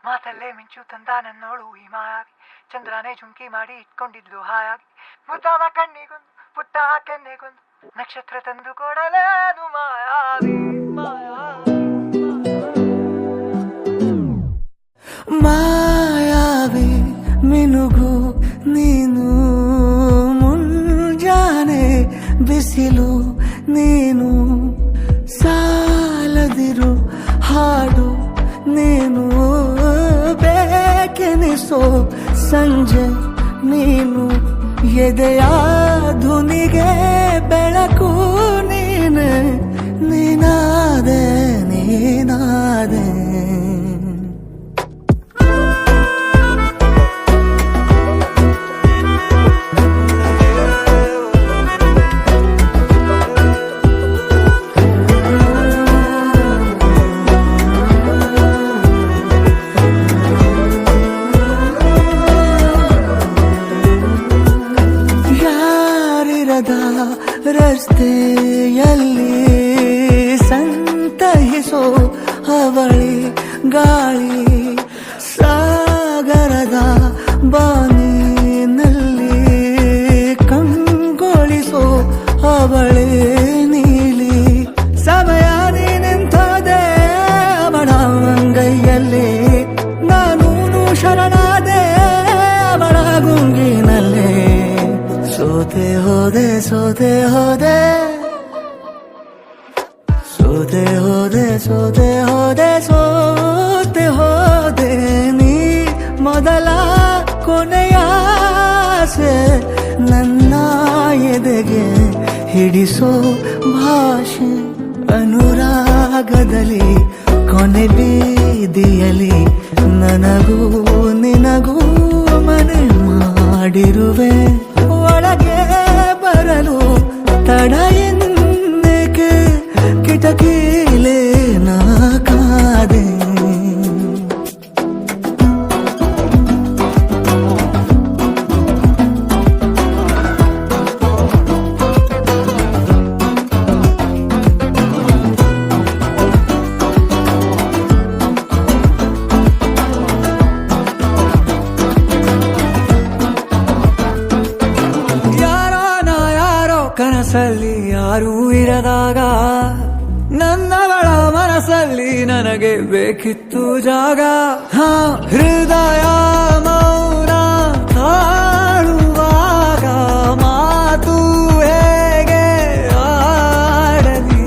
ಮಾತಲ್ಲೇ ಮಿಂಚು ತಂದ ನನ್ನೋಳು ಈ ಮಾಯಾವಿ, ಚಂದ್ರನೇ ಜುಂಕಿ ಮಾಡಿ ಇಟ್ಕೊಂಡಿದ್ಲು ಹಾಯಾಗಿ, ಮುದ್ದಾದ ಕಣ್ಣಿಗೊಂದು ಪುಟ್ಟ ಕೆನ್ನೆಗೊಂದು ನಕ್ಷತ್ರ ತಂದು ಕೊಡಲೇನು ಮಾಯಾವಿ ಮಾಯಾವಿ ಮಿನುಗು ನೀನು, ಮುಂಜಾನೆ ಬಿಸಿಲು ನೀನು, ಸಾಲದಿರು ಹಾಡು ನೀನು, ಬೇಕೆನಿಸೋ ಸಂಜೆ ನೀನು, ಎದೆಯ ಧುನಿಗೆ ಬೆಳಕು ನೀನೆ, ನೀನಾದೆ ನೀನಾದೆ. ರಸ್ತೆಯಲ್ಲಿ ಸಂತಹಿಸೋ ಅವಳಿ ಗಾಳಿ, ಸಾಗರದ ಬಾನಿನಲ್ಲಿ ಕಂಗೊಳಿಸೋ ಅವಳೆ ನೀಲಿ, ಸಮಯ ನಿಂತೋದೆ ಅವಳ ಅಂಗೈಯಲ್ಲಿ, ನಾನು ಶರಣಾದೆ ಅವಳ ಗುಂಗಿನಲ್ಲಿ, ಸೋತೆ ಹೋದೆ ಸೋತೆ ಹೋದೆ ಸೋತೆ ಹೋದೆ ಸೋತೆ ಹೋದೆ ಸೋತೆ ಹೋದೆ, ನೀ ಮೊದಲ ಕೊನೆಯಾಸೆ ನನ್ನ ಎದೆಗೆ ಹಿಡಿಸೋ ಭಾಷೆ, ಅನುರಾಗದಲ್ಲಿ ಕೊನೆ ಬೀದಿಯಲ್ಲಿ ನನಗೂ ನಿನಗೂ ಮನೆ ಮಾಡಿರುವೆ, ಒಳಗೆ ಬರಲು ತಡ ಎನ್ನಕ್ಕೆ ಕಿಟಕಿಲೇ ನಾ ಕಾದೆ. ಕನಸಲ್ಲಿ ಯಾರೂ ಇರದಾಗ ನನ್ನವಳ ಮನಸ್ಸಲ್ಲಿ ನನಗೆ ಬೇಕಿತ್ತು ಜಾಗ, ಹೃದಯ ಮೌನ ತಾಳುವಾಗ ಮಾತು ಹೇಗೆ ಆಡಲಿ,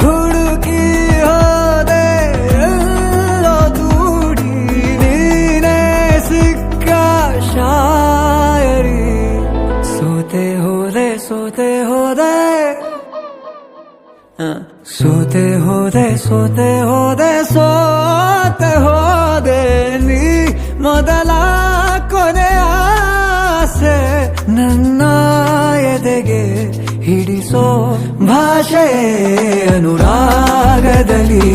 ಹುಡುಕಿ ಹೋದೆ ಎಲ್ಲೋ ದೂಡಿ ನೀನೇ ಸಿಕ್ಕ ಶಾಯರಿ, ಸೋತೆ ಹೋದೆ ಸೋತೆ ಹೋದೆ ಸೋತೆ ಹೋದೆ ಸೋತೆ ಹೋದೆ ಸೋತೆ ಹೋದೆ, ನೀ ಮೊದಲ ಕೊನೆ ಆಸೆ ನನ್ನ ಎದೆಗೆ ಹಿಡಿಸೋ ಭಾಷೆ, ಅನುರಾಗದಲ್ಲಿ